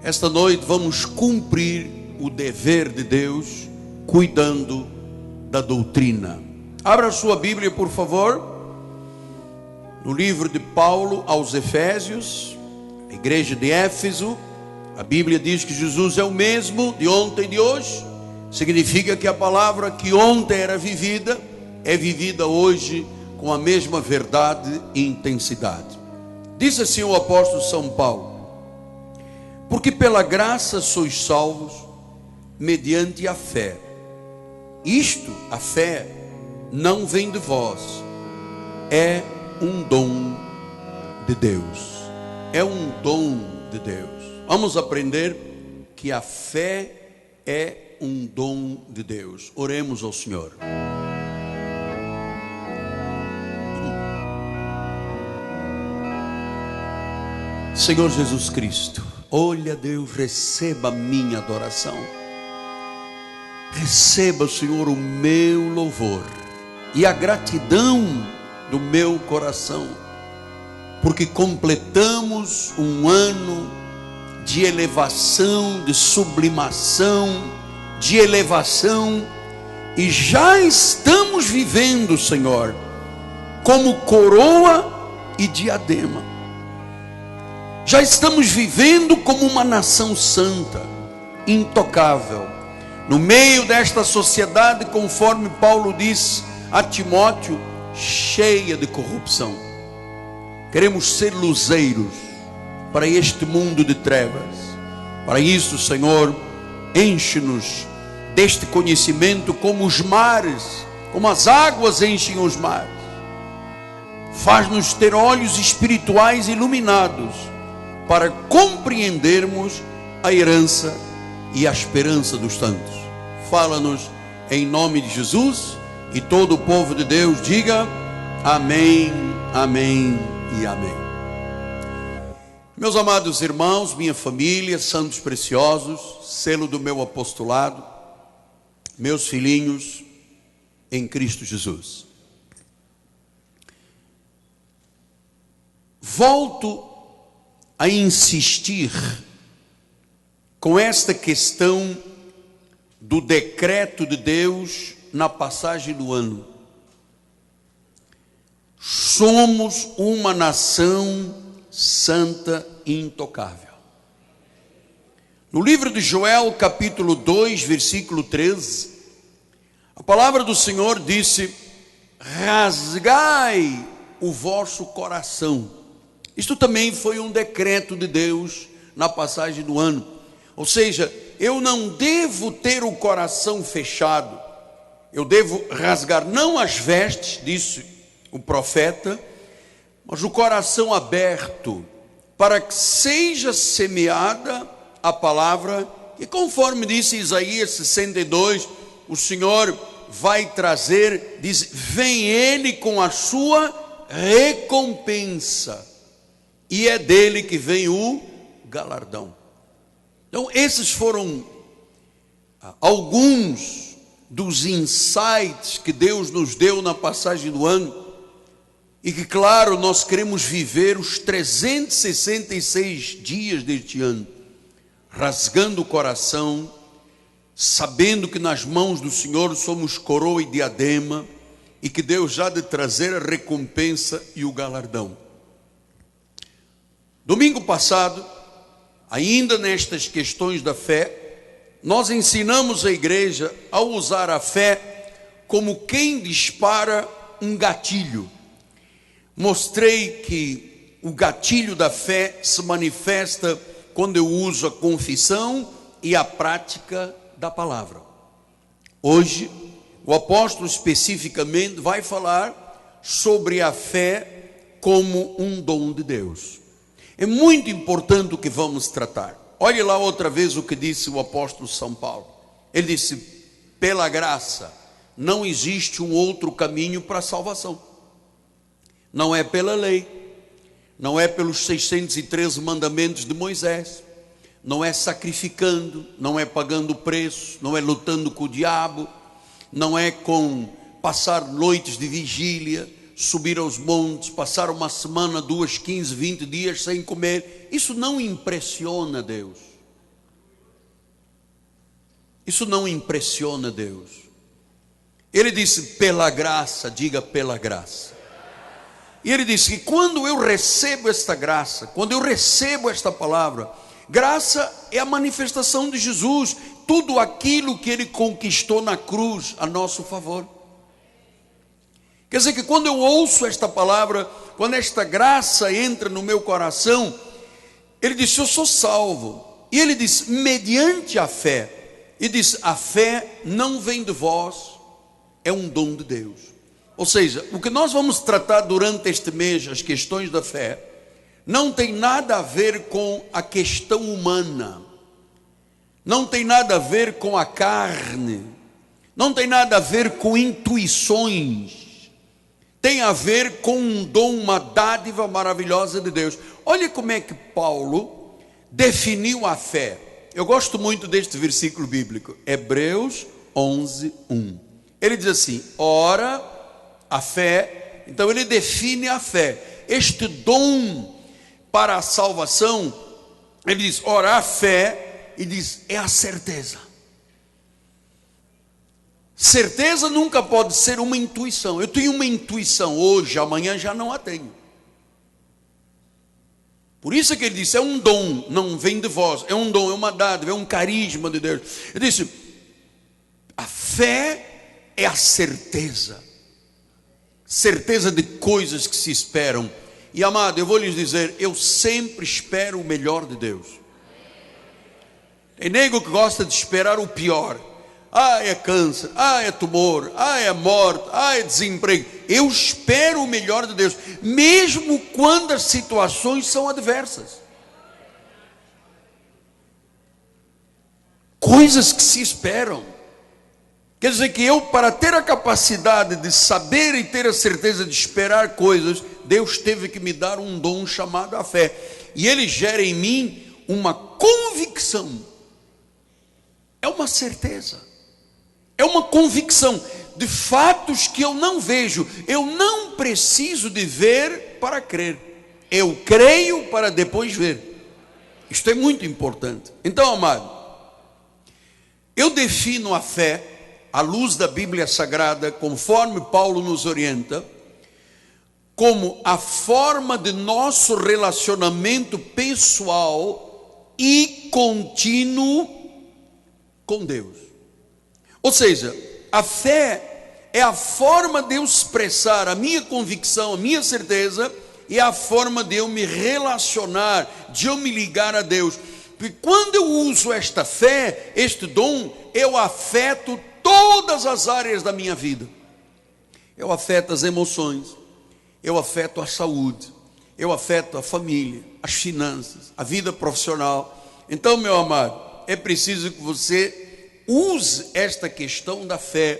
Esta noite vamos cumprir o dever de Deus, cuidando da doutrina. Abra a sua Bíblia, por favor, no livro de Paulo aos Efésios, a igreja de Éfeso. A Bíblia diz que Jesus é o mesmo de ontem e de hoje. Significa que a palavra que ontem era vivida, é vivida hoje com a mesma verdade e intensidade. Diz assim o apóstolo São Paulo: porque pela graça sois salvos, mediante a fé. Isto, a fé, não vem de vós, é um dom de Deus. É um dom de Deus. Vamos aprender que a fé é um dom de Deus. Oremos ao Senhor. Senhor Jesus Cristo, olha, Deus, receba a minha adoração. Receba, Senhor, o meu louvor e a gratidão do meu coração, porque completamos um ano de elevação, de sublimação, de elevação, e já estamos vivendo, Senhor, como coroa e diadema. Já estamos vivendo como uma nação santa, intocável, no meio desta sociedade, conforme Paulo disse a Timóteo, cheia de corrupção. Queremos ser luzeiros para este mundo de trevas. Para isso, Senhor, enche-nos deste conhecimento como os mares, como as águas enchem os mares. Faz-nos ter olhos espirituais iluminados para compreendermos a herança e a esperança dos santos. Fala-nos em nome de Jesus, e todo o povo de Deus diga amém, amém e amém. Meus amados irmãos, minha família, santos preciosos, selo do meu apostolado, meus filhinhos em Cristo Jesus. Volto a insistir com esta questão do decreto de Deus na passagem do ano. Somos uma nação santa e intocável. No livro de Joel, capítulo 2, versículo 13, a palavra do Senhor disse: rasgai o vosso coração. Isto também foi um decreto de Deus na passagem do ano. Ou seja, eu não devo ter o coração fechado, eu devo rasgar não as vestes, disse o profeta, mas o coração aberto, para que seja semeada a palavra, e conforme disse Isaías 62, o Senhor vai trazer, diz, vem Ele com a sua recompensa, e é dele que vem o galardão. Então esses foram alguns dos insights que Deus nos deu na passagem do ano, e que, claro, nós queremos viver os 366 dias deste ano, rasgando o coração, sabendo que nas mãos do Senhor somos coroa e diadema, e que Deus já há de trazer a recompensa e o galardão. Domingo passado, ainda nestas questões da fé, nós ensinamos a igreja a usar a fé como quem dispara um gatilho. Mostrei que o gatilho da fé se manifesta quando eu uso a confissão e a prática da palavra. Hoje, o apóstolo especificamente vai falar sobre a fé como um dom de Deus. É muito importante o que vamos tratar. Olhe lá outra vez o que disse o apóstolo São Paulo. Ele disse: pela graça, não existe um outro caminho para a salvação. Não é pela lei, não é pelos 613 mandamentos de Moisés, não é sacrificando, não é pagando preço, não é lutando com o diabo, não é com passar noites de vigília, subir aos montes, passar uma semana, 2, 15, 20 dias sem comer. Isso não impressiona Deus. Isso não impressiona Deus. Ele disse pela graça, diga pela graça. E ele disse que quando eu recebo esta graça, quando eu recebo esta palavra, graça é a manifestação de Jesus, tudo aquilo que ele conquistou na cruz a nosso favor. Quer dizer que quando eu ouço esta palavra, quando esta graça entra no meu coração, ele disse, eu sou salvo. E ele disse, mediante a fé. E disse, a fé não vem de vós, é um dom de Deus. Ou seja, o que nós vamos tratar durante este mês, as questões da fé, não tem nada a ver com a questão humana, não tem nada a ver com a carne, não tem nada a ver com intuições, tem a ver com um dom, uma dádiva maravilhosa de Deus. Olha como é que Paulo definiu a fé. Eu gosto muito deste versículo bíblico, Hebreus 11:1. Ele diz assim, ora, a fé, então ele define a fé, este dom para a salvação, ele diz, ora, a fé, e diz, é a certeza. Certeza nunca pode ser uma intuição. Eu tenho uma intuição hoje, amanhã já não a tenho. Por isso que ele disse, é um dom, não vem de vós, é um dom, é uma dádiva, é um carisma de Deus. Ele disse, a fé é a certeza de coisas que se esperam. E amado, eu vou lhes dizer, eu sempre espero o melhor de Deus. Tem nego que gosta de esperar o pior. É câncer, é tumor, é morte, é desemprego. Eu espero o melhor de Deus, mesmo quando as situações são adversas. Coisas que se esperam. Quer dizer que eu, para ter a capacidade de saber e ter a certeza de esperar coisas, Deus teve que me dar um dom chamado a fé. E ele gera em mim uma convicção. É uma certeza. É uma convicção de fatos que eu não vejo. Eu não preciso de ver para crer. Eu creio para depois ver. Isto é muito importante. Então, amado, eu defino a fé à luz da Bíblia Sagrada, conforme Paulo nos orienta, como a forma de nosso relacionamento pessoal e contínuo com Deus. Ou seja, a fé é a forma de eu expressar a minha convicção, a minha certeza, e a forma de eu me relacionar, de eu me ligar a Deus. Porque quando eu uso esta fé, este dom, eu afeto todas as áreas da minha vida. Eu afeto as emoções, eu afeto a saúde, eu afeto a família, as finanças, a vida profissional. Então, meu amado, é preciso que você use esta questão da fé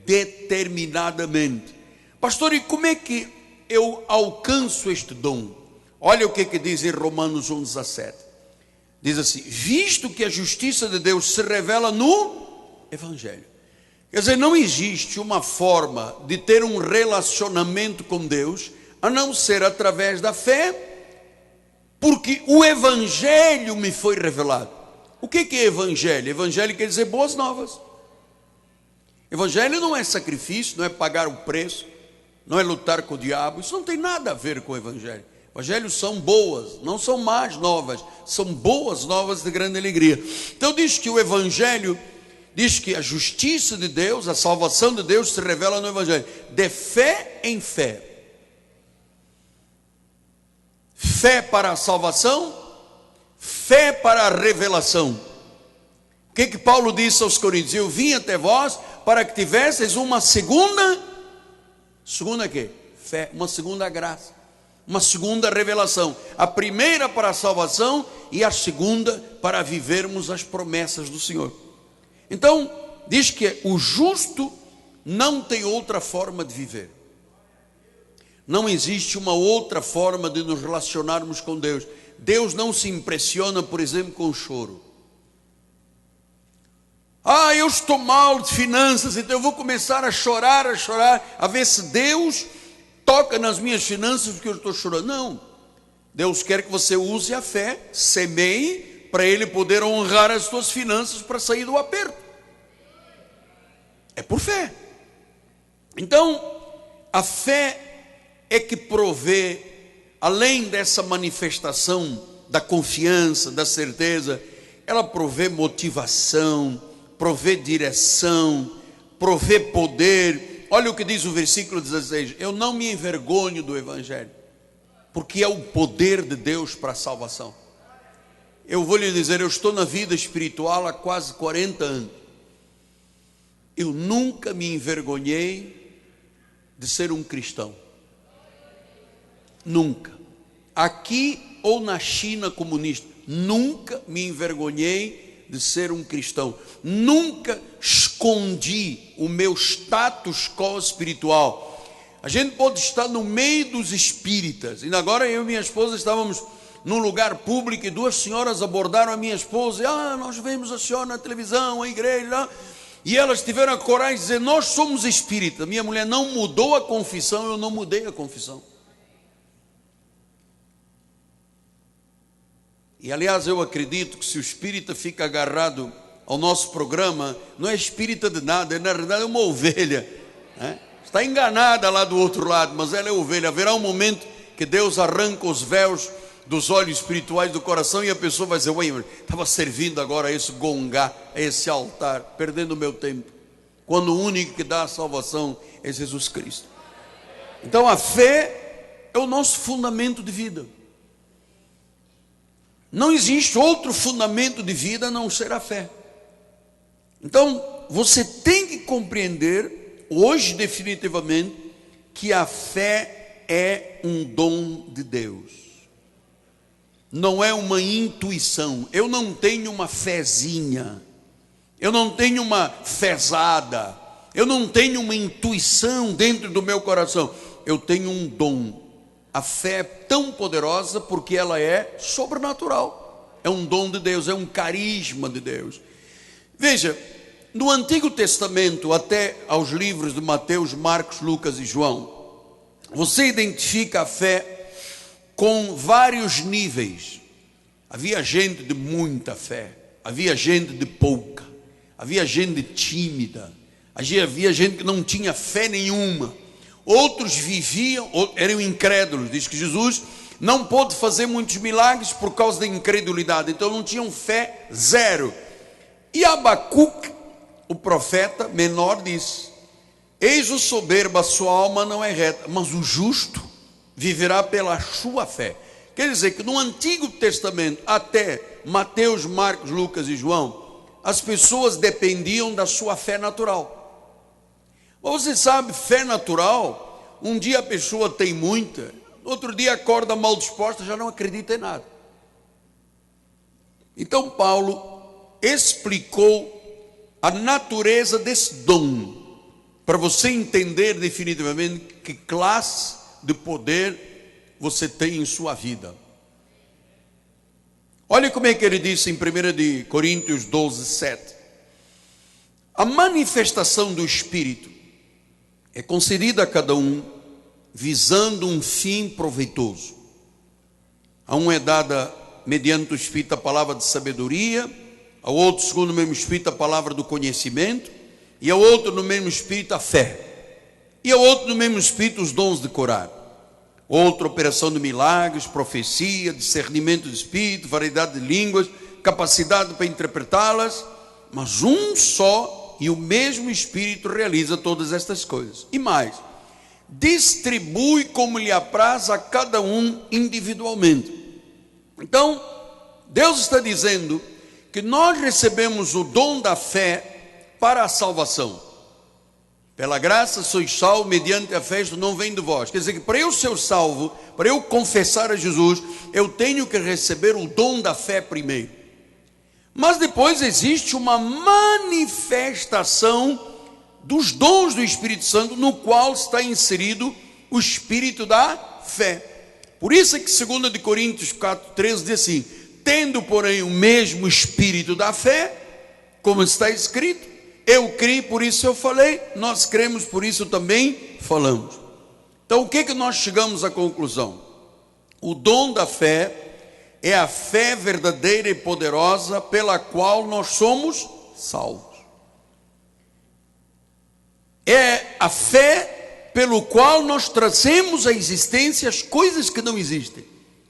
determinadamente. Pastor, e como é que eu alcanço este dom? Olha o que diz em Romanos 1,17. Diz assim, visto que a justiça de Deus se revela no Evangelho. Quer dizer, não existe uma forma de ter um relacionamento com Deus, a não ser através da fé, porque o Evangelho me foi revelado. O que é Evangelho? Evangelho quer dizer boas novas. Evangelho não é sacrifício, não é pagar o preço, não é lutar com o diabo. Isso não tem nada a ver com o Evangelho. Evangelhos são boas, não são más novas, são boas novas de grande alegria. Então diz que o Evangelho, diz que a justiça de Deus, a salvação de Deus se revela no Evangelho, de fé em fé. Fé para a salvação, fé para a revelação. O que Paulo disse aos Coríntios? Eu vim até vós para que tivesseis uma segunda quê? Fé, uma segunda graça, uma segunda revelação. A primeira para a salvação e a segunda para vivermos as promessas do Senhor. Então, diz que o justo não tem outra forma de viver. Não existe uma outra forma de nos relacionarmos com Deus. Deus não se impressiona, por exemplo, com o choro. Eu estou mal de finanças, então eu vou começar a chorar, a ver se Deus toca nas minhas finanças porque eu estou chorando. Não, Deus quer que você use a fé, semeie, para Ele poder honrar as suas finanças para sair do aperto. É por fé. Então, a fé é que provê, além dessa manifestação da confiança, da certeza, ela provê motivação, provê direção, provê poder. Olha o que diz o versículo 16: eu não me envergonho do Evangelho, porque é o poder de Deus para a salvação. Eu vou lhe dizer, eu estou na vida espiritual há quase 40 anos. Eu nunca me envergonhei de ser um cristão. Nunca. Aqui ou na China comunista, nunca me envergonhei de ser um cristão. Nunca escondi o meu status quo espiritual. A gente pode estar no meio dos espíritas. E agora eu e minha esposa estávamos num lugar público e duas senhoras abordaram a minha esposa. Nós vemos a senhora na televisão, a igreja. E elas tiveram a coragem de dizer, nós somos espíritas. Minha mulher não mudou a confissão, eu não mudei a confissão. E aliás, eu acredito que se o espírita fica agarrado ao nosso programa, não é espírita de nada, ele na verdade é uma ovelha, né? Está enganada lá do outro lado, mas ela é ovelha. Haverá um momento que Deus arranca os véus dos olhos espirituais do coração e a pessoa vai dizer, estava servindo agora a esse gongá, a esse altar, perdendo o meu tempo, quando o único que dá a salvação é Jesus Cristo. Então a fé é o nosso fundamento de vida. Não existe outro fundamento de vida a não ser a fé. Então, você tem que compreender, hoje definitivamente, que a fé é um dom de Deus. Não é uma intuição. Eu não tenho uma fezinha. Eu não tenho uma fezada. Eu não tenho uma intuição dentro do meu coração. Eu tenho um dom. A fé é tão poderosa porque ela é sobrenatural. É um dom de Deus, é um carisma de Deus. Veja, no Antigo Testamento, até aos livros de Mateus, Marcos, Lucas e João, você identifica a fé com vários níveis. Havia gente de muita fé, havia gente de pouca, havia gente tímida, havia gente que não tinha fé nenhuma. Outros viviam, eram incrédulos. Diz que Jesus não pôde fazer muitos milagres por causa da incredulidade. Então não tinham fé, zero. E Abacuque, o profeta menor, disse: eis o soberbo, a sua alma não é reta, mas o justo viverá pela sua fé. Quer dizer que no Antigo Testamento, até Mateus, Marcos, Lucas e João, as pessoas dependiam da sua fé natural. Mas você sabe, fé natural, um dia a pessoa tem muita, outro dia acorda mal disposta, já não acredita em nada. Então Paulo explicou a natureza desse dom, para você entender definitivamente que classe de poder você tem em sua vida. Olha como é que ele disse em 1 Coríntios 12, 7. A manifestação do Espírito é concedida a cada um visando um fim proveitoso. A um é dada mediante o Espírito a palavra de sabedoria, ao outro segundo o mesmo Espírito a palavra do conhecimento, e ao outro no mesmo Espírito a fé, e ao outro no mesmo Espírito os dons de curar, outra operação de milagres, profecia, discernimento de Espírito, variedade de línguas, capacidade para interpretá-las, mas um só e o mesmo Espírito realiza todas estas coisas. E mais, distribui como lhe apraz a cada um individualmente. Então, Deus está dizendo que nós recebemos o dom da fé para a salvação. Pela graça sois salvos mediante a fé, isto não vem de vós. Quer dizer que para eu ser salvo, para eu confessar a Jesus, eu tenho que receber o dom da fé primeiro. Mas depois existe uma manifestação dos dons do Espírito Santo, no qual está inserido o Espírito da fé. Por isso é que 2 Coríntios 4,13 diz assim: tendo porém o mesmo Espírito da fé, como está escrito, eu criei, por isso eu falei, nós cremos, por isso também falamos. Então o que nós chegamos à conclusão? O dom da fé é a fé verdadeira e poderosa pela qual nós somos salvos. é a fé pelo qual nós trazemos à existência as coisas que não existem.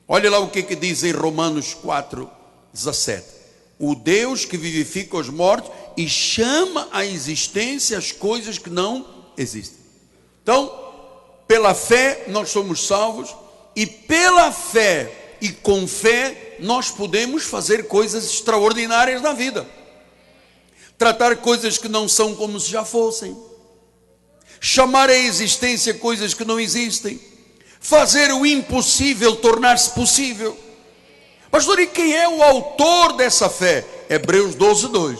Olha lá o que diz em Romanos 4:17. O Deus que vivifica os mortos e chama à existência as coisas que não existem. Então, pela fé nós somos salvos, e pela fé e com fé nós podemos fazer coisas extraordinárias na vida. Tratar coisas que não são como se já fossem. Chamar à existência coisas que não existem. Fazer o impossível tornar-se possível. Pastor, e quem é o autor dessa fé? Hebreus 12:2.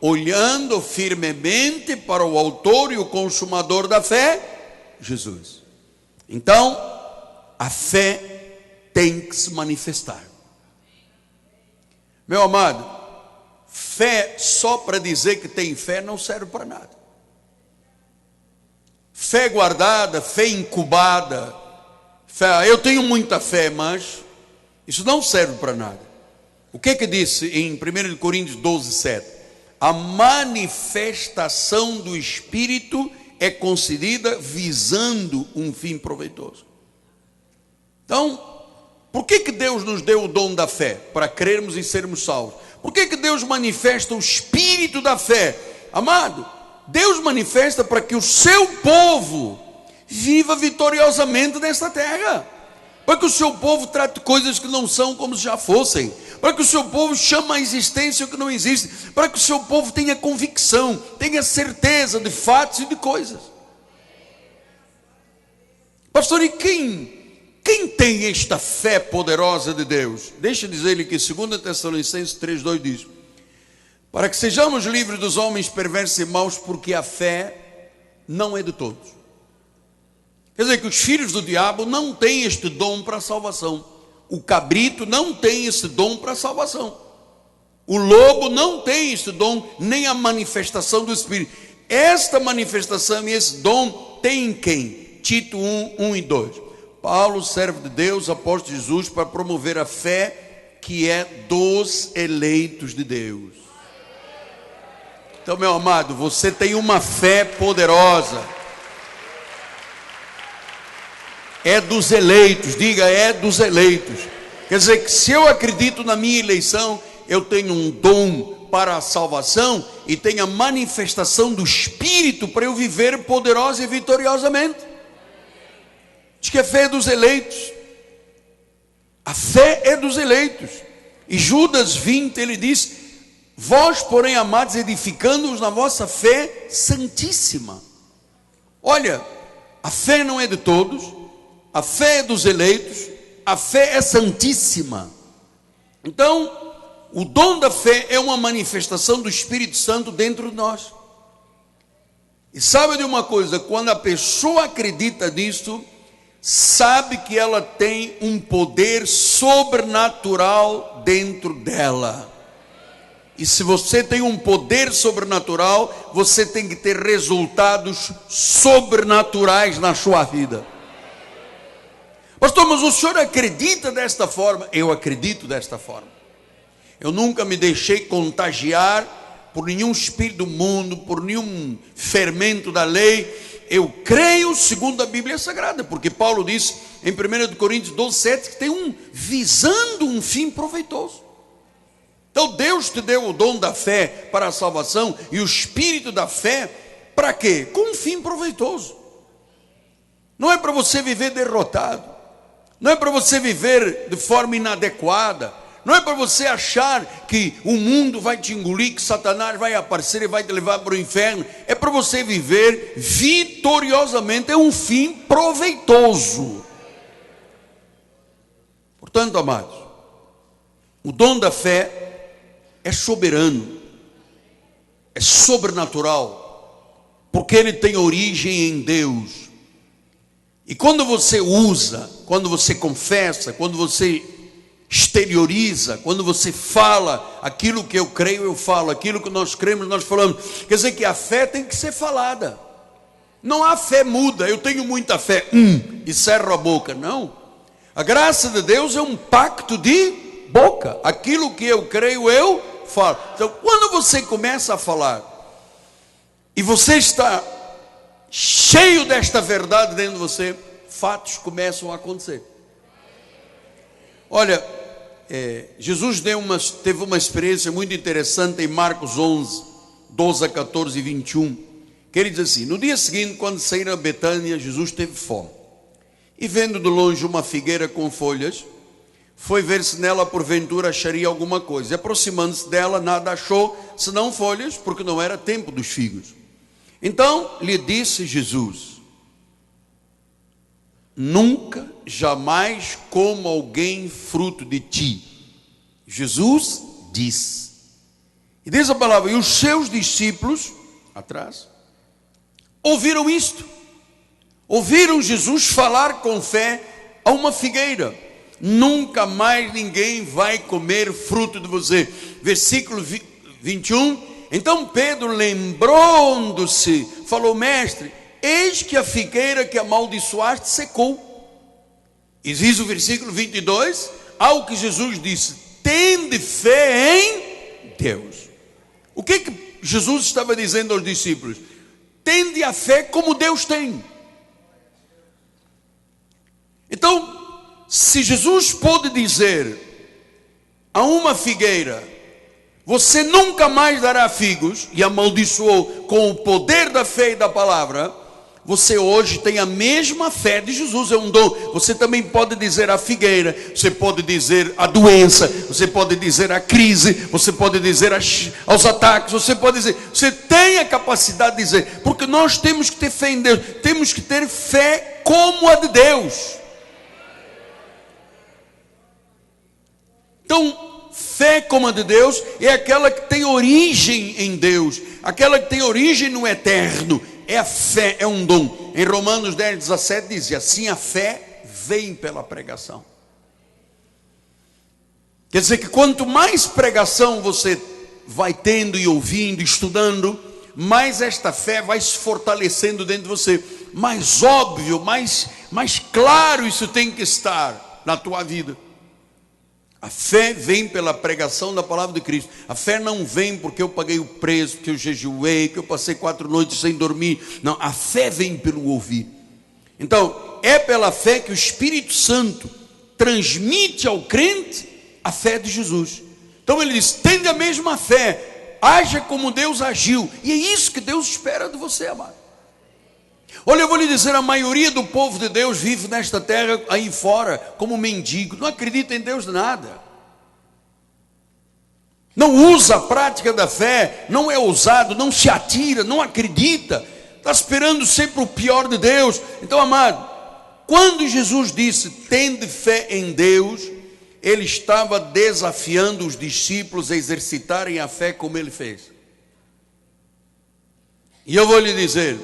Olhando firmemente para o autor e o consumador da fé, Jesus. Então, a fé tem que se manifestar. Meu amado, fé só para dizer que tem fé não serve para nada. Fé guardada, fé incubada, fé, eu tenho muita fé, mas isso não serve para nada. O que disse em 1 Coríntios 12:7? A manifestação do Espírito é concedida visando um fim proveitoso. Então, por que Deus nos deu o dom da fé? Para crermos e sermos salvos. Por que Deus manifesta o Espírito da fé? Amado, Deus manifesta para que o seu povo viva vitoriosamente nesta terra. Para que o seu povo trate coisas que não são como se já fossem. Para que o seu povo chame à existência o que não existe. Para que o seu povo tenha convicção, tenha certeza de fatos e de coisas. Pastor, e quem tem esta fé poderosa de Deus? Deixa eu dizer-lhe que 2 Tessalonicenses 3:2 diz: para que sejamos livres dos homens perversos e maus, porque a fé não é de todos. Quer dizer que os filhos do diabo não têm este dom para a salvação. O cabrito não tem esse dom para a salvação. O lobo não tem esse dom, nem a manifestação do Espírito. Esta manifestação e esse dom tem em quem? Tito 1:1-2. Paulo, servo de Deus, apóstolo de Jesus, para promover a fé que é dos eleitos de Deus. Então, meu amado, você tem uma fé poderosa. É dos eleitos, diga, é dos eleitos. Quer dizer que se eu acredito na minha eleição, eu tenho um dom para a salvação e tenho a manifestação do Espírito para eu viver poderosa e vitoriosamente. Diz que a fé é dos eleitos. A fé é dos eleitos. E Judas 20, ele diz: vós, porém, amados, edificando-os na vossa fé santíssima. Olha, a fé não é de todos, a fé é dos eleitos, a fé é santíssima. Então, o dom da fé é uma manifestação do Espírito Santo dentro de nós. E sabe de uma coisa, quando a pessoa acredita nisso, sabe que ela tem um poder sobrenatural dentro dela. E se você tem um poder sobrenatural, você tem que ter resultados sobrenaturais na sua vida. Pastor, mas o senhor acredita desta forma? Eu acredito desta forma. Eu nunca me deixei contagiar por nenhum espírito do mundo, por nenhum fermento da lei. Eu creio segundo a Bíblia Sagrada, porque Paulo diz em 1 Coríntios 12:7 que tem visando um fim proveitoso. Então Deus te deu o dom da fé para a salvação e o espírito da fé para quê? Com um fim proveitoso. Não é para você viver derrotado, não é para você viver de forma inadequada, não é para você achar que o mundo vai te engolir, que Satanás vai aparecer e vai te levar para o inferno. É para você viver vitoriosamente, é um fim proveitoso. Portanto, amados, o dom da fé é soberano, é sobrenatural, porque ele tem origem em Deus. E quando você usa, quando você confessa, quando você exterioriza, quando você fala, aquilo que eu creio eu falo, aquilo que nós cremos nós falamos. Quer dizer que a fé tem que ser falada. Não há fé muda, eu tenho muita fé, e cerro a boca. Não, a graça de Deus é um pacto de boca. Aquilo que eu creio eu falo. Então quando você começa a falar e você está cheio desta verdade dentro de você, fatos começam a acontecer. Olha, Jesus teve uma experiência muito interessante em Marcos 11, 12 a 14 e 21, que ele diz assim: no dia seguinte, quando saíram a Betânia, Jesus teve fome, e vendo de longe uma figueira com folhas, foi ver se nela porventura acharia alguma coisa, e aproximando-se dela, nada achou, senão folhas, porque não era tempo dos figos. Então lhe disse Jesus: nunca, jamais coma alguém fruto de ti. Jesus disse. E diz a palavra: e os seus discípulos, atrás, ouviram isto. Ouviram Jesus falar com fé a uma figueira: nunca mais ninguém vai comer fruto de você. Versículo 21. Então Pedro, lembrando-se, falou: mestre, eis que a figueira que amaldiçoaste secou. E diz o versículo 22, ao que Jesus disse: tende fé em Deus. O que Jesus estava dizendo aos discípulos? Tende a fé como Deus tem. Então, se Jesus pôde dizer a uma figueira: você nunca mais dará figos, e amaldiçoou com o poder da fé e da palavra, você hoje tem a mesma fé de Jesus, é um dom. Você também pode dizer à figueira, você pode dizer à doença, você pode dizer à crise, você pode dizer aos ataques, você pode dizer, você tem a capacidade de dizer, porque nós temos que ter fé em Deus, temos que ter fé como a de Deus. Então, fé como a de Deus é aquela que tem origem em Deus, aquela que tem origem no eterno. É a fé, é um dom. Em Romanos 10, 17 diz: assim a fé vem pela pregação. Quer dizer que quanto mais pregação você vai tendo e ouvindo, estudando, mais esta fé vai se fortalecendo dentro de você. Mais óbvio, mais claro isso tem que estar na tua vida. A fé vem pela pregação da palavra de Cristo. A fé não vem porque eu paguei o preço, porque eu jejuei, que eu passei 4 noites sem dormir. Não, a fé vem pelo ouvir. Então, é pela fé que o Espírito Santo transmite ao crente a fé de Jesus. Então ele diz: tende a mesma fé, haja como Deus agiu. E é isso que Deus espera de você, amado. Olha, eu vou lhe dizer, a maioria do povo de Deus vive nesta terra aí fora como mendigo, não acredita em Deus de nada, não usa a prática da fé, não é ousado, não se atira, não acredita, está esperando sempre o pior de Deus. Então, amado, quando Jesus disse tende fé em Deus, ele estava desafiando os discípulos a exercitarem a fé como ele fez. E eu vou lhe dizer,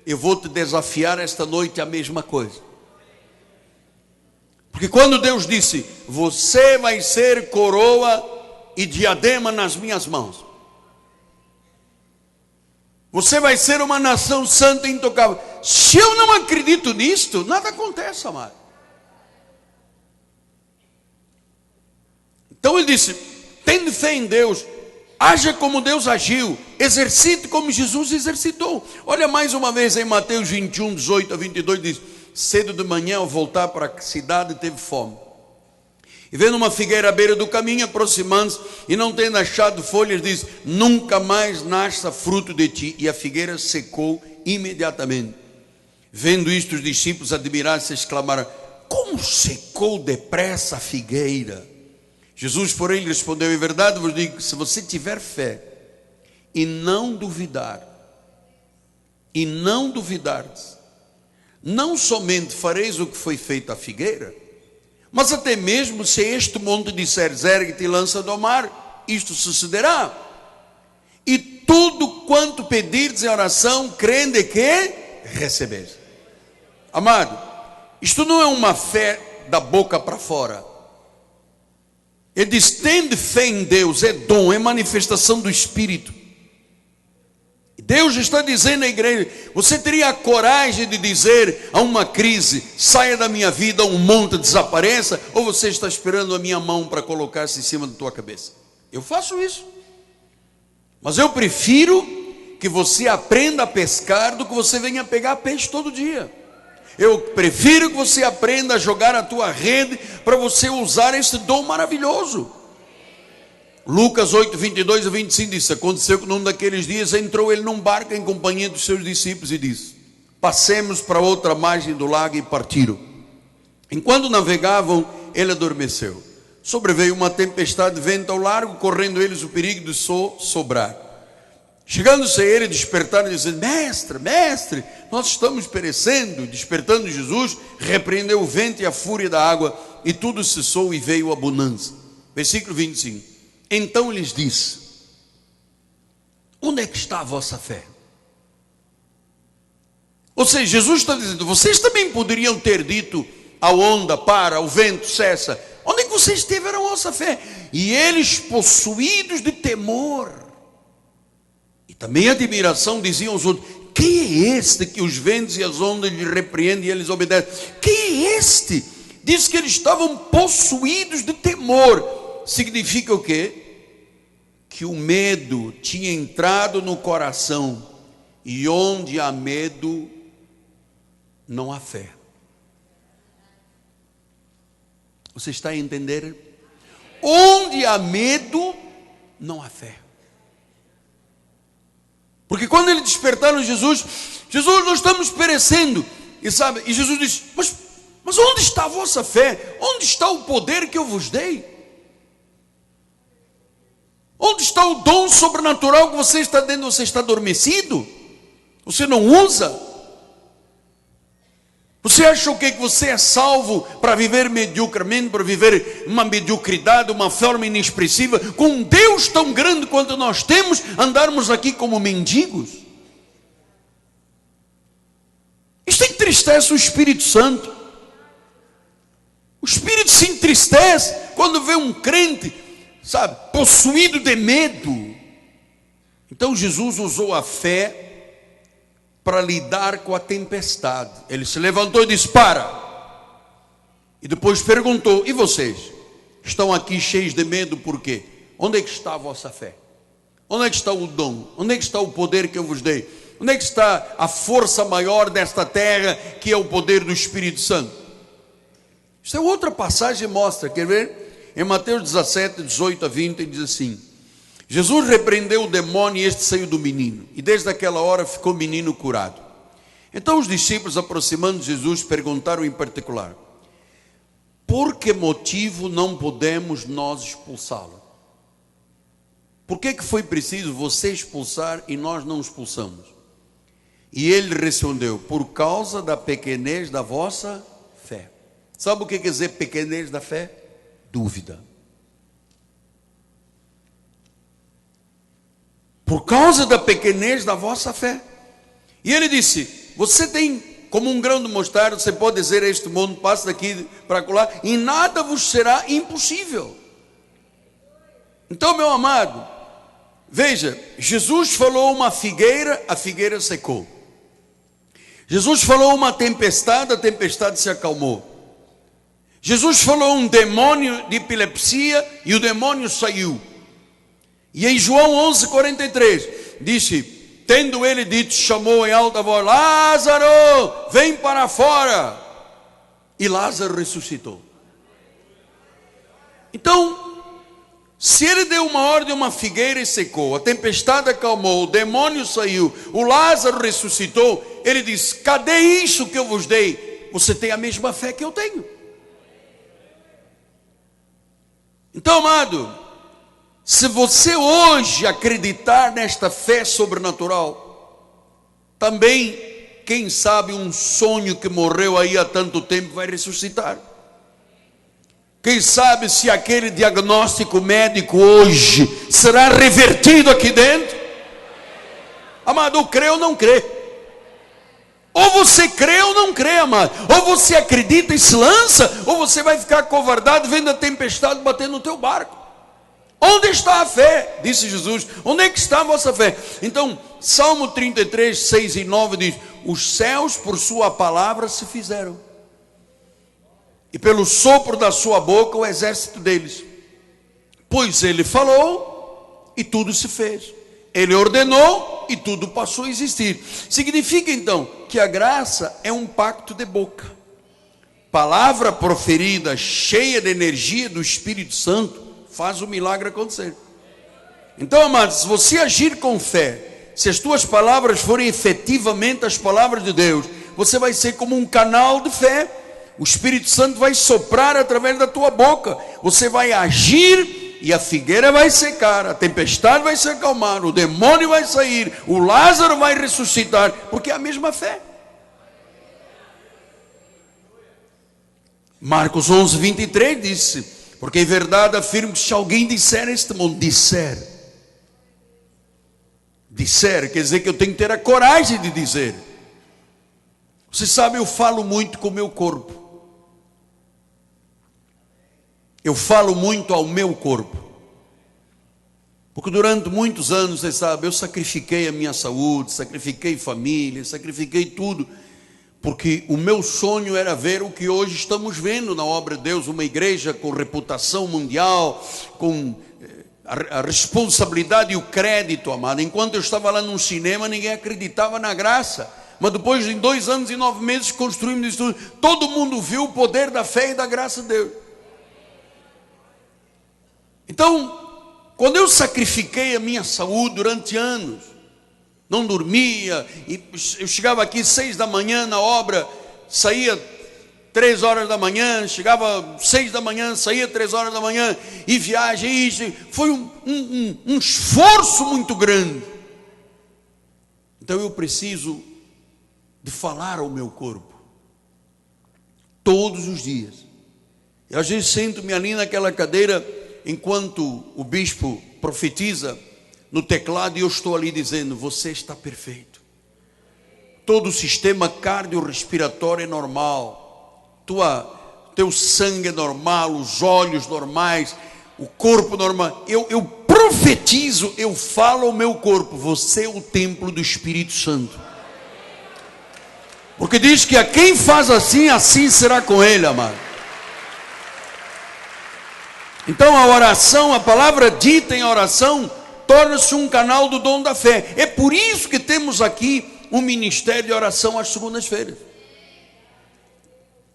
eu vou te desafiar esta noite a mesma coisa. Porque quando Deus disse: você vai ser coroa e diadema nas minhas mãos, você vai ser uma nação santa e intocável. Se eu não acredito nisto, nada acontece, amado. Então ele disse: tende fé em Deus, haja como Deus agiu, exercite como Jesus exercitou. Olha mais uma vez em Mateus 21, 18 a 22, diz: cedo de manhã, ao voltar para a cidade, teve fome. E vendo uma figueira à beira do caminho, aproximando-se, e não tendo achado folhas, diz: nunca mais nasça fruto de ti. E a figueira secou imediatamente. Vendo isto, os discípulos admiraram-se e exclamaram: como secou depressa a figueira? Jesus, porém, lhe respondeu: em verdade vos digo, se você tiver fé e não duvidardes, não somente fareis o que foi feito à figueira, mas até mesmo se este monte disser: ergue-te e lança-te ao mar, isto sucederá. E tudo quanto pedirdes em oração, crendo que recebeis. Amado, isto não é uma fé da boca para fora. Ele diz: tende fé em Deus, é dom, é manifestação do Espírito. Deus está dizendo à igreja: você teria a coragem de dizer a uma crise: saia da minha vida, um monte desapareça? Ou você está esperando a minha mão para colocar-se em cima da tua cabeça? Eu faço isso, mas eu prefiro que você aprenda a pescar do que você venha pegar peixe todo dia. Eu prefiro que você aprenda a jogar a tua rede para você usar esse dom maravilhoso. Lucas 8, 22 a 25 diz: aconteceu que num daqueles dias entrou ele num barco em companhia dos seus discípulos e disse: passemos para outra margem do lago, e partiram. Enquanto navegavam, ele adormeceu. Sobreveio uma tempestade de vento ao largo, correndo eles o perigo de sobrar. Chegando-se a ele, despertaram e dizendo: mestre, mestre, nós estamos perecendo. Despertando Jesus, repreendeu o vento e a fúria da água, e tudo cessou e veio a bonança. Versículo 25. Então lhes disse: onde é que está a vossa fé? Ou seja, Jesus está dizendo: vocês também poderiam ter dito à onda: para, o vento cessa. Onde é que vocês tiveram a vossa fé? E eles, possuídos de temor e também admiração, diziam aos outros: quem é este que os ventos e as ondas lhe repreendem e eles obedecem? Quem é este? Diz que eles estavam possuídos de temor. Significa o quê? Que o medo tinha entrado no coração, e onde há medo, não há fé. Você está a entender? Onde há medo, não há fé. Porque quando eles despertaram Jesus, nós estamos perecendo. E sabe, e Jesus disse: mas onde está a vossa fé? Onde está o poder que eu vos dei? Onde está o dom sobrenatural que você está dando? Você está adormecido? Você não usa? Você acha o quê? Que você é salvo para viver mediocremente, para viver uma mediocridade, uma forma inexpressiva, com um Deus tão grande quanto nós temos, andarmos aqui como mendigos? Isto entristece o Espírito Santo. O Espírito se entristece quando vê um crente, sabe, possuído de medo. Então Jesus usou a fé para lidar com a tempestade. Ele se levantou e disse: para. E depois perguntou: e vocês? Estão aqui cheios de medo por quê? Onde é que está a vossa fé? Onde é que está o dom? Onde é que está o poder que eu vos dei? Onde é que está a força maior desta terra, que é o poder do Espírito Santo? Isso é outra passagem, mostra, quer ver? Em Mateus 17, 18 a 20, ele diz assim: Jesus repreendeu o demônio e este saiu do menino, e desde aquela hora ficou o menino curado. Então os discípulos, aproximando de Jesus, perguntaram em particular: por que motivo não podemos nós expulsá-lo? Por que foi preciso você expulsar e nós não expulsamos? E ele respondeu: por causa da pequenez da vossa fé. Sabe o que quer dizer pequenez da fé? Dúvida. Por causa da pequenez da vossa fé. E ele disse: você tem como um grão de mostarda, você pode dizer a este mundo: passa daqui para lá, e nada vos será impossível. Então, meu amado, veja, Jesus falou uma figueira, a figueira secou. Jesus falou uma tempestade, a tempestade se acalmou. Jesus falou um demônio de epilepsia e o demônio saiu. E em João 11:43 disse: tendo ele dito, chamou em alta voz: Lázaro, vem para fora. E Lázaro ressuscitou. Então, se ele deu uma ordem, uma figueira e secou, a tempestade acalmou, o demônio saiu, o Lázaro ressuscitou, ele diz: cadê isso que eu vos dei? Você tem a mesma fé que eu tenho. Então, amado, se você hoje acreditar nesta fé sobrenatural, também, quem sabe, um sonho que morreu aí há tanto tempo vai ressuscitar. Quem sabe se aquele diagnóstico médico hoje será revertido aqui dentro? Amado, crê ou não crê? Ou você crê ou não crê, amado. Ou você acredita e se lança, ou você vai ficar covardado vendo a tempestade bater no teu barco. Onde está a fé? Disse Jesus. Onde é que está a vossa fé? Então, Salmo 33, 6 e 9 diz: os céus por sua palavra se fizeram, e pelo sopro da sua boca o exército deles. Pois ele falou e tudo se fez. Ele ordenou e tudo passou a existir. Significa então que a graça é um pacto de boca. Palavra proferida, cheia de energia do Espírito Santo, faz o milagre acontecer. Então, amados, se você agir com fé, se as tuas palavras forem efetivamente as palavras de Deus, você vai ser como um canal de fé. O Espírito Santo vai soprar através da tua boca. Você vai agir e a figueira vai secar, a tempestade vai se acalmar, o demônio vai sair, o Lázaro vai ressuscitar, porque é a mesma fé. Marcos 11, 23 disse: porque em verdade afirmo que se alguém disser a este monte, disser, quer dizer que eu tenho que ter a coragem de dizer. Você sabe, eu falo muito com o meu corpo. Eu falo muito ao meu corpo. Porque durante muitos anos, você sabe, eu sacrifiquei a minha saúde, sacrifiquei família, sacrifiquei tudo. Porque o meu sonho era ver o que hoje estamos vendo na obra de Deus, uma igreja com reputação mundial, com a responsabilidade e o crédito, amado. Enquanto eu estava lá num cinema, ninguém acreditava na graça. Mas depois de 2 anos e 9 meses construímos isso tudo, todo mundo viu o poder da fé e da graça de Deus. Então, quando eu sacrifiquei a minha saúde durante anos, não dormia, e eu chegava aqui 6 da manhã na obra, saía 3 horas da manhã, chegava 6 da manhã, saía 3 horas da manhã, e viagem, isso, foi um esforço muito grande. Então eu preciso de falar ao meu corpo, todos os dias. E às vezes sento-me ali naquela cadeira, enquanto o bispo profetiza no teclado, e eu estou ali dizendo: você está perfeito. Todo o sistema cardiorrespiratório é normal, teu sangue é normal, os olhos normais, o corpo normal. Eu profetizo, eu falo ao meu corpo: você é o templo do Espírito Santo. Porque diz que a quem faz assim, assim será com ele, amado. Então a oração, a palavra dita em oração, torna-se um canal do dom da fé. É por isso que temos aqui um ministério de oração às segundas-feiras.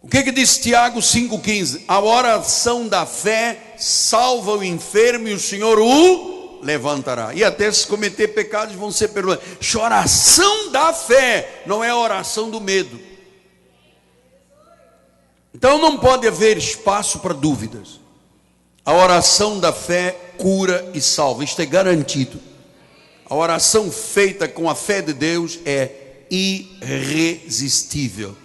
O que diz Tiago 5,15? A oração da fé salva o enfermo e o Senhor o levantará. E até se cometer pecados vão ser perdoados. Oração da fé, não é a oração do medo. Então não pode haver espaço para dúvidas. A oração da fé cura e salva, isto é garantido. A oração feita com a fé de Deus é irresistível.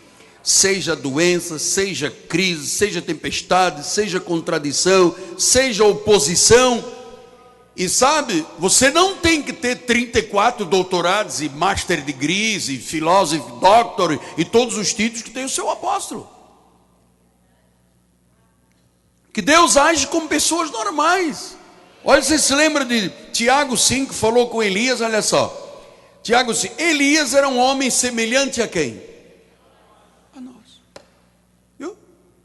Seja doença, seja crise, seja tempestade, seja contradição, seja oposição. E sabe, você não tem que ter 34 doutorados e master degrees e philosophy doctor e todos os títulos que tem o seu apóstolo. Que Deus age com pessoas normais. Olha, você se lembra de Tiago 5, falou com Elias, olha só. Tiago 5, Elias era um homem semelhante a quem? A nós. Viu?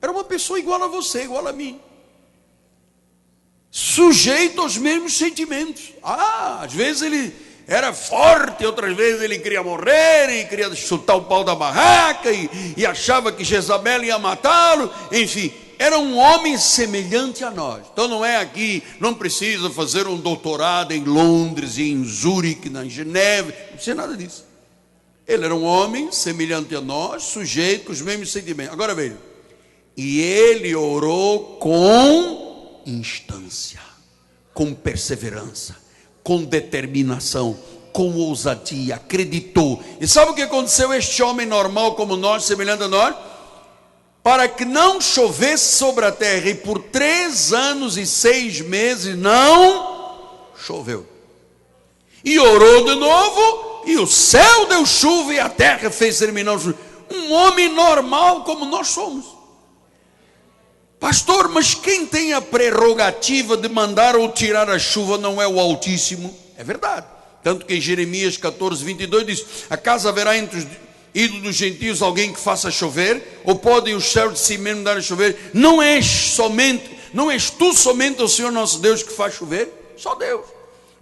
Era uma pessoa igual a você, igual a mim. Sujeito aos mesmos sentimentos. Às vezes ele era forte, outras vezes ele queria morrer, e queria chutar o pau da barraca, e achava que Jezabel ia matá-lo, enfim. Era um homem semelhante a nós. Então não é aqui, não precisa fazer um doutorado em Londres, em Zurique, em Geneve, não precisa nada disso. Ele era um homem semelhante a nós, sujeito com os mesmos sentimentos. Agora veja, e ele orou com instância, com perseverança, com determinação, com ousadia, acreditou. E sabe o que aconteceu? Este homem normal como nós, semelhante a nós, para que não chovesse sobre a terra, e por 3 anos e 6 meses não choveu. E orou de novo, e o céu deu chuva, e a terra fez terminar o chuva. Um homem normal como nós somos. Pastor, mas quem tem a prerrogativa de mandar ou tirar a chuva não é o Altíssimo? É verdade. Tanto que em Jeremias 14, 22 diz: acaso haverá entre os ídolos dos gentios alguém que faça chover? Ou podem os céus de si mesmo dar a chover? Não és tu somente o Senhor nosso Deus que faz chover? Só Deus.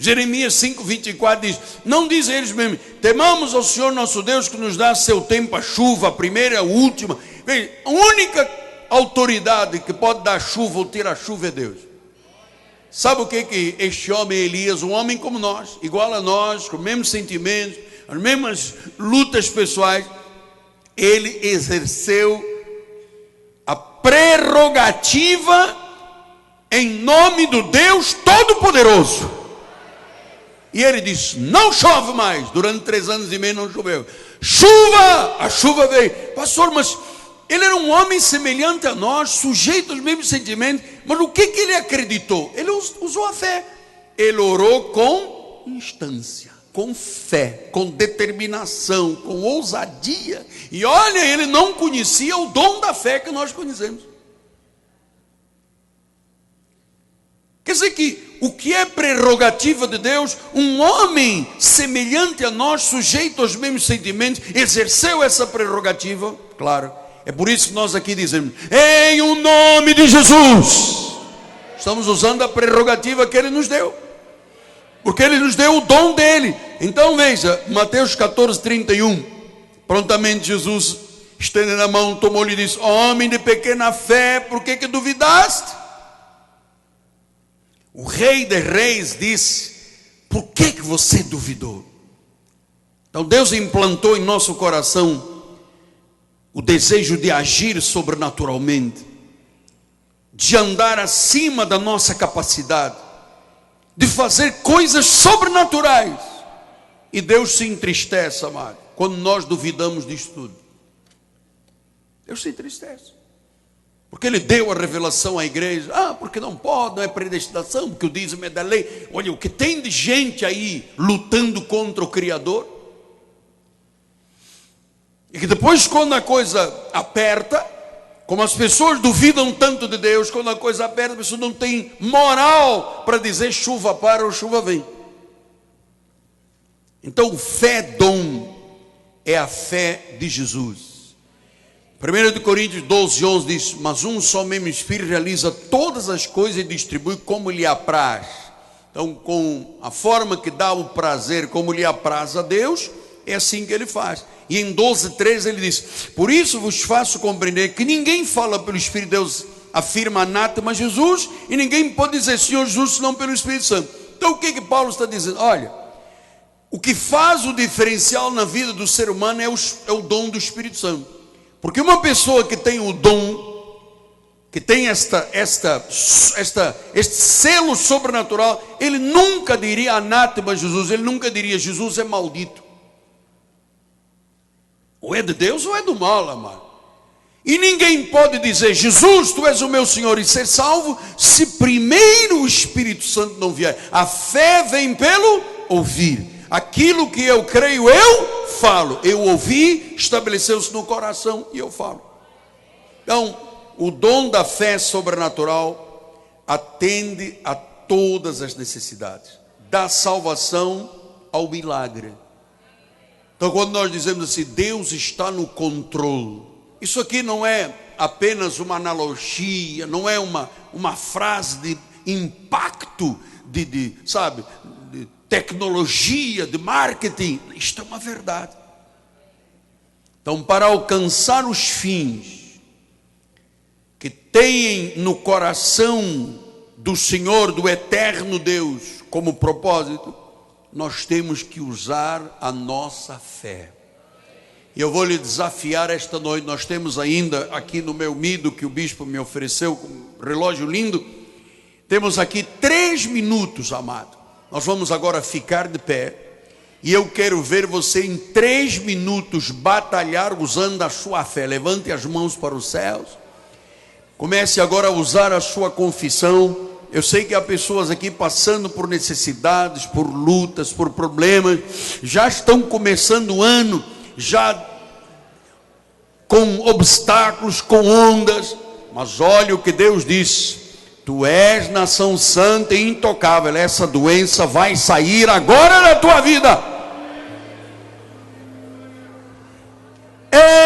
Jeremias 5:24 diz: não dizem eles mesmos, temamos ao Senhor nosso Deus que nos dá seu tempo a chuva, a primeira e a última. Veja, a única autoridade que pode dar chuva ou tirar chuva é Deus. Sabe o que este homem Elias, um homem como nós, igual a nós, com os mesmos sentimentos, as mesmas lutas pessoais, ele exerceu a prerrogativa em nome do Deus Todo-Poderoso. E ele disse: não chove mais. Durante 3 anos e meio não choveu. Chuva! A chuva veio. Pastor, mas ele era um homem semelhante a nós, sujeito aos mesmos sentimentos. Mas o que ele acreditou? Ele usou a fé. Ele orou com instância, com fé, com determinação, com ousadia. E olha, ele não conhecia o dom da fé que nós conhecemos. Quer dizer que o que é prerrogativa de Deus, um homem semelhante a nós, sujeito aos mesmos sentimentos, exerceu essa prerrogativa, claro. É por isso que nós aqui dizemos: em o nome de Jesus. Estamos usando a prerrogativa que ele nos deu, porque ele nos deu o dom dele. Então veja, Mateus 14:31. Prontamente Jesus, estendendo a mão, tomou-lhe e disse: homem de pequena fé, por que duvidaste? O Rei de Reis disse: por que você duvidou? Então Deus implantou em nosso coração o desejo de agir sobrenaturalmente, de andar acima da nossa capacidade, de fazer coisas sobrenaturais. E Deus se entristece, amado, quando nós duvidamos disso tudo. Deus se entristece, porque Ele deu a revelação à igreja. Porque não pode, não é predestinação, porque o dízimo é da lei. Olha, o que tem de gente aí lutando contra o Criador, e que depois, quando a coisa aperta, como as pessoas duvidam tanto de Deus, quando a coisa aperta, a pessoa não tem moral para dizer chuva para ou chuva vem. Então, fé dom é a fé de Jesus. 1 Coríntios 12:11 diz: mas um só mesmo Espírito realiza todas as coisas e distribui como lhe apraz. Então, com a forma que dá o prazer, como lhe apraz a Deus, é assim que ele faz. E em 12:13 ele diz: por isso vos faço compreender que ninguém fala pelo Espírito de Deus, afirma anátema Jesus, e ninguém pode dizer Senhor Jesus senão pelo Espírito Santo. Então o que Paulo está dizendo? Olha, o que faz o diferencial na vida do ser humano é o dom do Espírito Santo. Porque uma pessoa que tem o dom, que tem este selo sobrenatural, ele nunca diria anátema Jesus, ele nunca diria Jesus é maldito. Ou é de Deus ou é do mal, amado. E ninguém pode dizer Jesus, tu és o meu Senhor, e ser salvo, se primeiro o Espírito Santo não vier. A fé vem pelo ouvir. Aquilo que eu creio, eu falo. Eu ouvi, estabeleceu-se no coração e eu falo. Então, o dom da fé sobrenatural atende a todas as necessidades, da salvação ao milagre. Então, quando nós dizemos assim, Deus está no controle, isso aqui não é apenas uma analogia, não é uma frase de impacto, de tecnologia, de marketing. Isto é uma verdade. Então, para alcançar os fins que têm no coração do Senhor, do eterno Deus, como propósito, nós temos que usar a nossa fé. E eu vou lhe desafiar esta noite. Nós temos ainda aqui no meu mido, que o bispo me ofereceu, com um relógio lindo, temos aqui 3 minutos, amado. Nós vamos agora ficar de pé, e eu quero ver você em 3 minutos batalhar usando a sua fé. Levante as mãos para os céus, comece agora a usar a sua confissão. Eu sei que há pessoas aqui passando por necessidades, por lutas, por problemas, já estão começando o ano, já com obstáculos, com ondas, mas olha o que Deus disse: tu és nação santa e intocável. Essa doença vai sair agora da tua vida,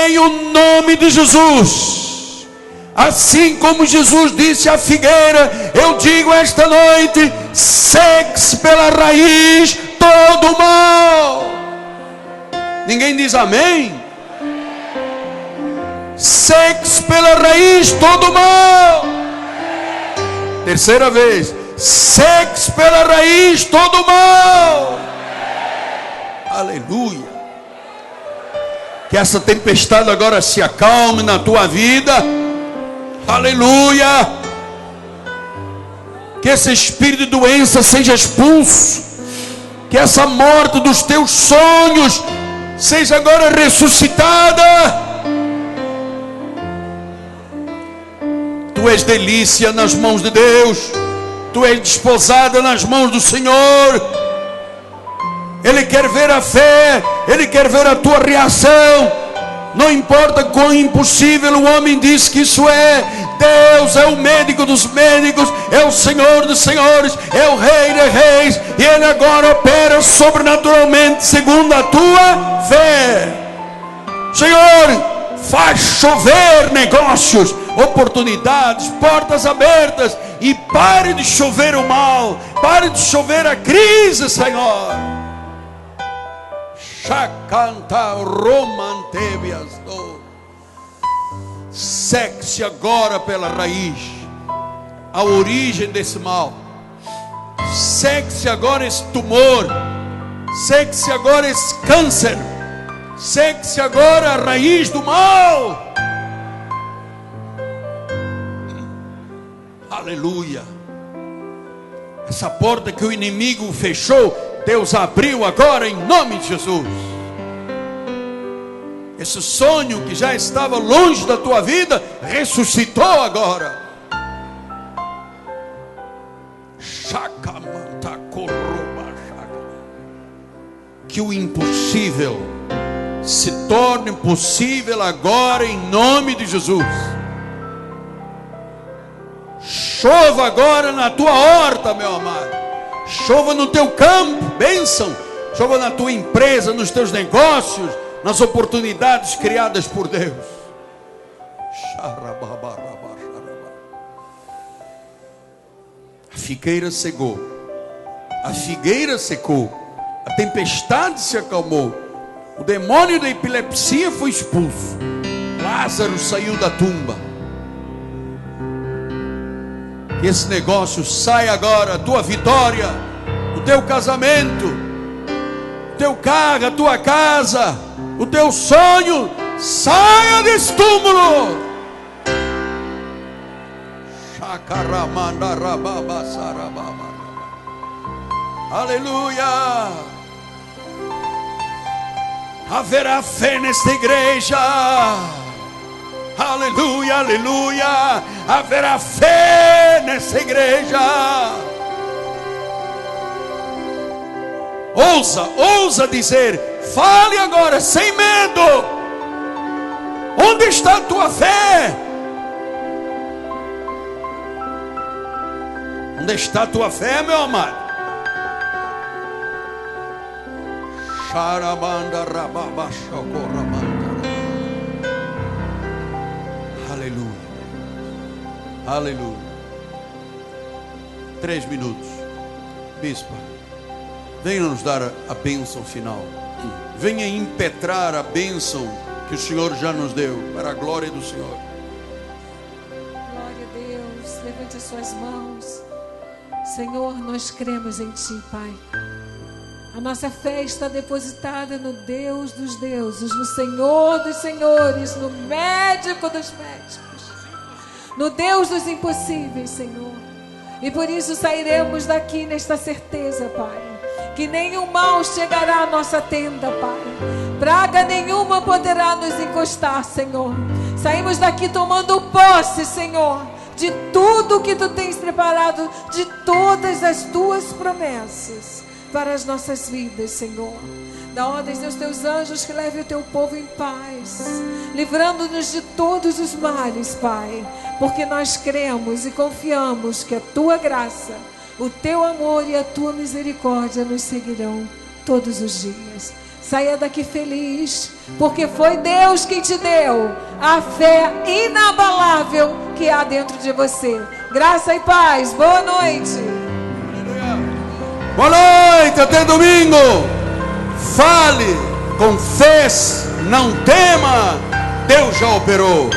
em o nome de Jesus. Assim como Jesus disse à figueira, eu digo esta noite: seque-se pela raiz todo o mal. Ninguém diz amém? Seque-se pela raiz todo o mal. Terceira vez: seque-se pela raiz todo o mal. Aleluia. Que essa tempestade agora se acalme na tua vida. Aleluia. Que esse espírito de doença seja expulso. Que essa morte dos teus sonhos seja agora ressuscitada. Tu és delícia nas mãos de Deus. Tu és desposada nas mãos do Senhor. Ele quer ver a fé. Ele quer ver a tua reação. Não importa quão impossível o homem diz que isso é. Deus é o médico dos médicos, é o Senhor dos senhores, é o Rei de reis, e Ele agora opera sobrenaturalmente segundo a tua fé. Senhor, faz chover negócios, oportunidades, portas abertas, e pare de chover o mal, pare de chover a crise, Senhor. Chacanta romantebias do. Seque-se agora pela raiz a origem desse mal. Seque-se agora esse tumor. Seque-se agora esse câncer. Seque-se agora a raiz do mal. Aleluia. Essa porta que o inimigo fechou, Deus abriu agora em nome de Jesus. Esse sonho que já estava longe da tua vida, ressuscitou agora. Que o impossível se torne possível agora em nome de Jesus. Chova agora na tua horta, meu amado. Chova no teu campo, bênção. Chova na tua empresa, nos teus negócios, nas oportunidades criadas por Deus. A figueira secou. A figueira secou. A tempestade se acalmou. O demônio da epilepsia foi expulso. Lázaro saiu da tumba. Que esse negócio saia agora. A tua vitória, o teu casamento, o teu carro, a tua casa, o teu sonho, saia desse túmulo. Aleluia. Haverá fé nesta igreja. Aleluia, aleluia. Haverá fé nessa igreja. Ousa dizer. Fale agora, sem medo. Onde está a tua fé? Onde está a tua fé, meu amado? Aleluia. Aleluia. 3 minutos. Bispa, venha nos dar a bênção final. Venha impetrar a bênção que o Senhor já nos deu, para a glória do Senhor. Glória a Deus. Levante as suas mãos. Senhor, nós cremos em Ti, Pai. A nossa fé está depositada no Deus dos deuses, no Senhor dos senhores, no médico dos médicos, no Deus dos impossíveis, Senhor. E por isso sairemos daqui nesta certeza, Pai, que nenhum mal chegará à nossa tenda, Pai. Praga nenhuma poderá nos encostar, Senhor. Saímos daqui tomando posse, Senhor, de tudo que Tu tens preparado, de todas as Tuas promessas para as nossas vidas, Senhor. Dá ordens aos Teus anjos que levem o Teu povo em paz, livrando-nos de todos os males, Pai, porque nós cremos e confiamos que a Tua graça, o Teu amor e a Tua misericórdia nos seguirão todos os dias. Saia daqui feliz, porque foi Deus quem te deu a fé inabalável que há dentro de você. Graça e paz. Boa noite. Boa noite, até domingo. Fale, confesse, não tema. Deus já operou.